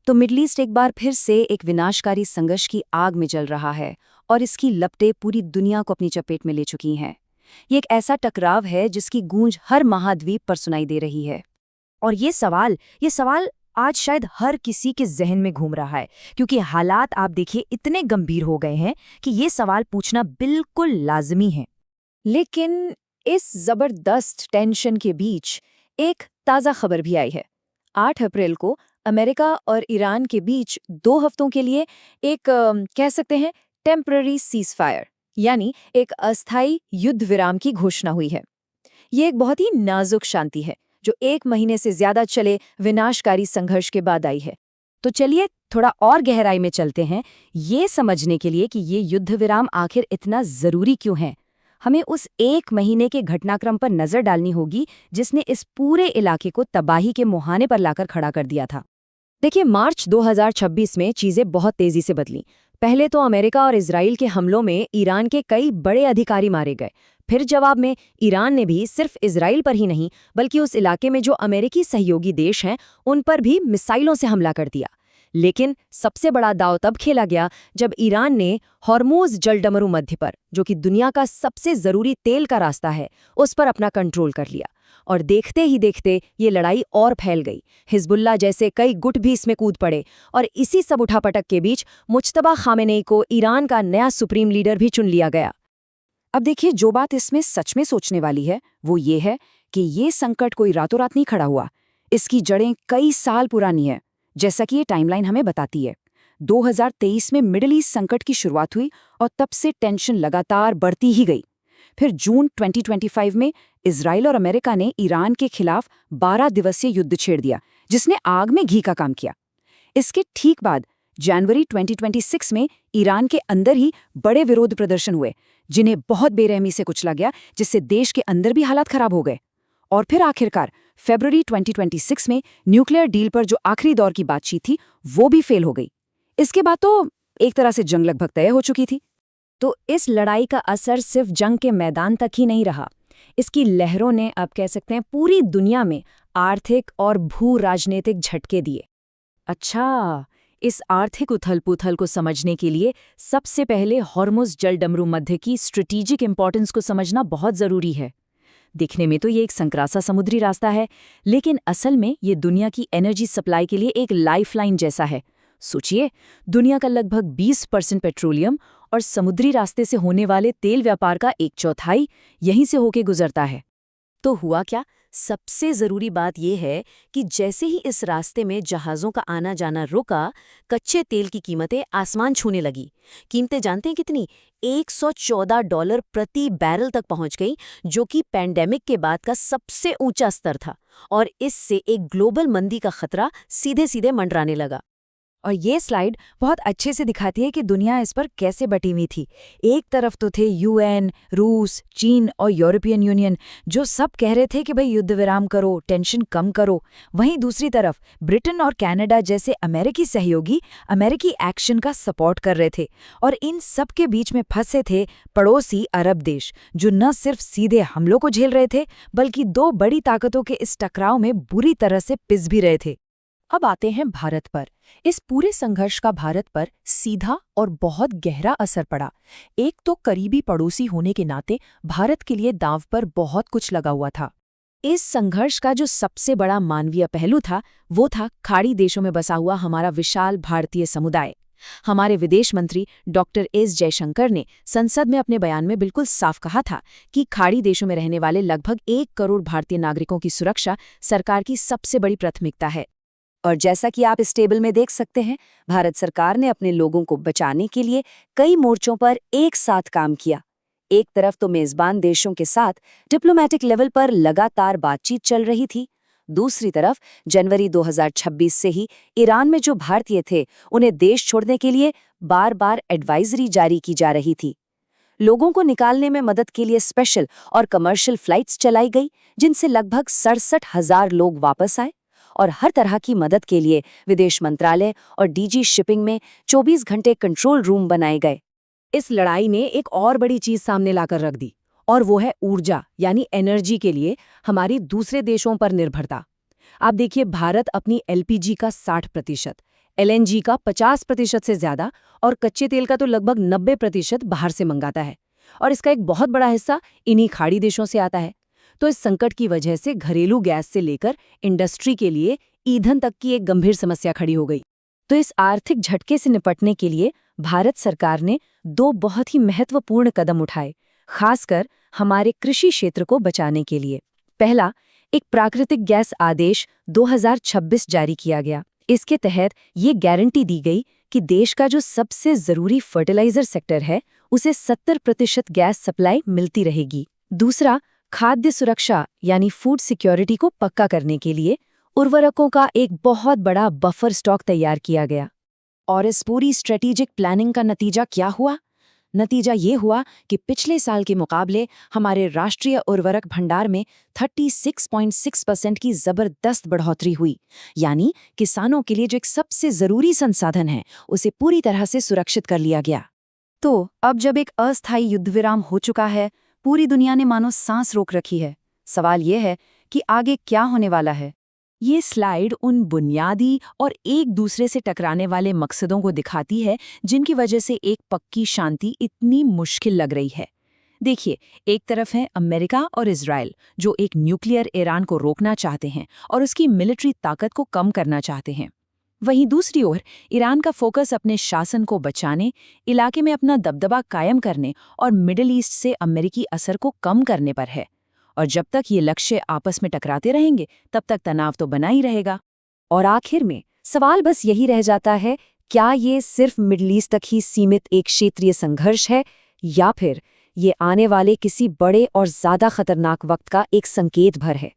तो middle east एक बार फिर से एक विनाशकारी संघर्ष की आग में जल रहा है और इसकी लपटें पूरी दुनिया को अपनी चपेट में ले चुकी हैं। ये एक ऐसा टकराव है जिसकी गूंज हर महाद्वीप पर सुनाई दे रही है। और ये सवाल आज शायद हर किसी के जहन में घूम रहा है, क्योंकि हालात आप देखिए इतने गंभीर हो गए हैं कि ये सवाल पूछना बिल्कुल लाजमी है। लेकिन इस जबरदस्त टेंशन के बीच एक ताज़ा खबर भी आई है। 8 अप्रैल को अमेरिका और ईरान के बीच 2 हफ्तों के लिए एक कह सकते हैं टेम्पररी सीज़फायर यानी एक अस्थायी युद्ध विराम की घोषणा हुई है। ये एक बहुत ही नाजुक शांति है जो 1 महीने से ज्यादा चले विनाशकारी संघर्ष के बाद आई है। तो चलिए थोड़ा और गहराई में चलते हैं, ये समझने के लिए कि ये युद्ध विराम आखिर इतना जरूरी क्यों है। हमें उस 1 महीने के घटनाक्रम पर नजर डालनी होगी जिसने इस पूरे इलाके को तबाही के मुहाने पर लाकर खड़ा कर दिया था। देखिए, मार्च 2026 में चीजें बहुत तेजी से बदलीं। पहले तो अमेरिका और इजराइल के हमलों में ईरान के कई बड़े अधिकारी मारे गए। फिर जवाब में ईरान ने भी सिर्फ इजराइल पर ही नहीं बल्कि उस इलाके में जो अमेरिकी सहयोगी देश हैं उन पर भी मिसाइलों से हमला कर दिया। लेकिन सबसे बड़ा दांव तब खेला गया जब ईरान ने हॉर्मोज जलडमरू मध्य पर, जो कि दुनिया का सबसे जरूरी तेल का रास्ता है, उस पर अपना कंट्रोल कर लिया। और देखते ही देखते ये लड़ाई और फैल गई। हिजबुल्लाह जैसे कई गुट भी इसमें कूद पड़े और इसी सब उठापटक के बीच मुज्तबा खामेनेई को ईरान का नया सुप्रीम लीडर भी चुन लिया गया। अब देखिए, जो बात इसमें सच में सोचने वाली है वो ये है कि ये संकट कोई रातों रात नहीं खड़ा हुआ। इसकी जड़ें कई साल पुरानी है, जैसा कि ये टाइमलाइन हमें बताती है। 2023 में मिडिल ईस्ट संकट की शुरुआत हुई और तब से टेंशन लगातार बढ़ती ही गई। फिर जून 2025 में इजराइल और अमेरिका ने ईरान के खिलाफ 12 दिवसीय युद्ध छेड़ दिया, जिसने आग में घी का काम किया। इसके ठीक बाद जनवरी 2026 में ईरान के अंदर ही बड़े विरोध प्रदर्शन हुए, जिन्हें बहुत बेरहमी से कुचला गया, जिससे देश के अंदर भी हालात खराब हो गए। और फिर आखिरकार फरवरी 2026 में न्यूक्लियर डील पर जो आखिरी दौर की बातचीत थी वो भी फेल हो गई। इसके बाद तो एक तरह से जंग लगभग तय हो चुकी थी। तो इस लड़ाई का असर सिर्फ जंग के मैदान तक ही नहीं रहा। इसकी लहरों ने, अब कह सकते हैं, पूरी दुनिया में आर्थिक और भू राजनीतिक झटके दिए। अच्छा, इस आर्थिक उथल-पुथल को समझने के लिए सबसे पहले हॉर्मुज़ जलडमरू मध्य की स्ट्रेटेजिक इंपॉर्टेंस को समझना बहुत जरूरी है। दिखने में तो ये एक संक्रासा समुद्री रास्ता है, लेकिन असल में ये दुनिया की एनर्जी सप्लाई के लिए एक लाइफलाइन जैसा है। सोचिए, दुनिया का लगभग 20% पेट्रोलियम और समुद्री रास्ते से होने वाले तेल व्यापार का 1/4 यहीं से होके गुजरता है। तो हुआ क्या? सबसे जरूरी बात यह है कि जैसे ही इस रास्ते में जहाज़ों का आना जाना रुका, कच्चे तेल की कीमतें आसमान छूने लगी। कीमतें जानते हैं कितनी? $114 प्रति बैरल तक पहुंच गई, जो कि पैंडेमिक के बाद का सबसे ऊंचा स्तर था। और इससे एक ग्लोबल मंदी का खतरा सीधे सीधे मंडराने लगा। और ये स्लाइड बहुत अच्छे से दिखाती है कि दुनिया इस पर कैसे बटी हुई थी। एक तरफ तो थे यूएन, रूस, चीन और यूरोपियन यूनियन, जो सब कह रहे थे कि भाई युद्ध विराम करो, टेंशन कम करो। वहीं दूसरी तरफ ब्रिटेन और कनाडा जैसे अमेरिकी सहयोगी अमेरिकी एक्शन का सपोर्ट कर रहे थे। और इन सब के बीच में फंसे थे पड़ोसी अरब देश, जो न सिर्फ सीधे हमलों को झेल रहे थे बल्कि 2 बड़ी ताकतों के इस टकराव में बुरी तरह से पिस भी रहे थे। अब आते हैं भारत पर। इस पूरे संघर्ष का भारत पर सीधा और बहुत गहरा असर पड़ा। एक तो करीबी पड़ोसी होने के नाते भारत के लिए दांव पर बहुत कुछ लगा हुआ था। इस संघर्ष का जो सबसे बड़ा मानवीय पहलू था वो था खाड़ी देशों में बसा हुआ हमारा विशाल भारतीय समुदाय। हमारे विदेश मंत्री डॉक्टर एस जयशंकर ने संसद में अपने बयान में बिल्कुल साफ कहा था कि खाड़ी देशों में रहने वाले लगभग 1 करोड़ भारतीय नागरिकों की सुरक्षा सरकार की सबसे बड़ी प्राथमिकता है। और जैसा कि आप इस टेबल में देख सकते हैं, भारत सरकार ने अपने लोगों को बचाने के लिए कई मोर्चों पर एक साथ काम किया। एक तरफ तो मेजबान देशों के साथ डिप्लोमेटिक लेवल पर लगातार बातचीत चल रही थी। दूसरी तरफ जनवरी 2026 से ही ईरान में जो भारतीय थे उन्हें देश छोड़ने के लिए बार-बार एडवाइजरी जारी की जा रही थी। लोगों को निकालने में मदद के लिए स्पेशल और कमर्शियल फ्लाइट्स चलाई गई, जिनसे लगभग 67,000 लोग वापस आए। और हर तरह की मदद के लिए विदेश मंत्रालय और डीजी शिपिंग में 24 घंटे कंट्रोल रूम बनाए गए। इस लड़ाई ने एक और बड़ी चीज सामने लाकर रख दी, और वो है ऊर्जा यानी एनर्जी के लिए हमारी दूसरे देशों पर निर्भरता। आप देखिए, भारत अपनी एलपीजी का 60%, LNG का 50% से ज्यादा और कच्चे तेल का तो लगभग 90% बाहर से मंगाता है। और इसका एक बहुत बड़ा हिस्सा इन्हीं खाड़ी देशों से आता है। तो इस संकट की वजह से घरेलू गैस से लेकर इंडस्ट्री के लिए ईंधन तक की एक गंभीर समस्या खड़ी हो गई। तो इस आर्थिक झटके से निपटने के लिए भारत सरकार ने 2 बहुत ही महत्वपूर्ण कदम उठाए, खासकर हमारे कृषि क्षेत्र को बचाने के लिए। पहला, एक प्राकृतिक गैस आदेश 2026 जारी किया गया। इसके तहत ये गारंटी दी गई कि देश का जो सबसे जरूरी फर्टिलाइजर सेक्टर है, उसे 70% गैस सप्लाई मिलती रहेगी। दूसरा, खाद्य सुरक्षा यानी फूड सिक्योरिटी को पक्का करने के लिए उर्वरकों का एक बहुत बड़ा बफर स्टॉक तैयार किया गया। और इस पूरी स्ट्रेटेजिक प्लानिंग का नतीजा क्या हुआ? नतीजा ये हुआ कि पिछले साल के मुकाबले हमारे राष्ट्रीय उर्वरक भंडार में 36.6% की जबरदस्त बढ़ोतरी हुई। यानी किसानों के लिए जो एक सबसे जरूरी संसाधन है, उसे पूरी तरह से सुरक्षित कर लिया गया। तो अब जब एक अस्थायी युद्धविराम हो चुका है, पूरी दुनिया ने मानो सांस रोक रखी है, सवाल ये है कि आगे क्या होने वाला है। ये स्लाइड उन बुनियादी और एक दूसरे से टकराने वाले मकसदों को दिखाती है जिनकी वजह से एक पक्की शांति इतनी मुश्किल लग रही है। देखिए, एक तरफ है अमेरिका और इजराइल, जो एक न्यूक्लियर ईरान को रोकना चाहते हैं और उसकी मिलिट्री ताकत को कम करना चाहते हैं। वहीं दूसरी ओर ईरान का फोकस अपने शासन को बचाने, इलाके में अपना दबदबा कायम करने और मिडिल ईस्ट से अमेरिकी असर को कम करने पर है। और जब तक ये लक्ष्य आपस में टकराते रहेंगे, तब तक तनाव तो बना ही रहेगा। और आखिर में सवाल बस यही रह जाता है, क्या ये सिर्फ मिडिल ईस्ट तक ही सीमित एक क्षेत्रीय संघर्ष है, या फिर ये आने वाले किसी बड़े और ज्यादा खतरनाक वक्त का एक संकेत भर है।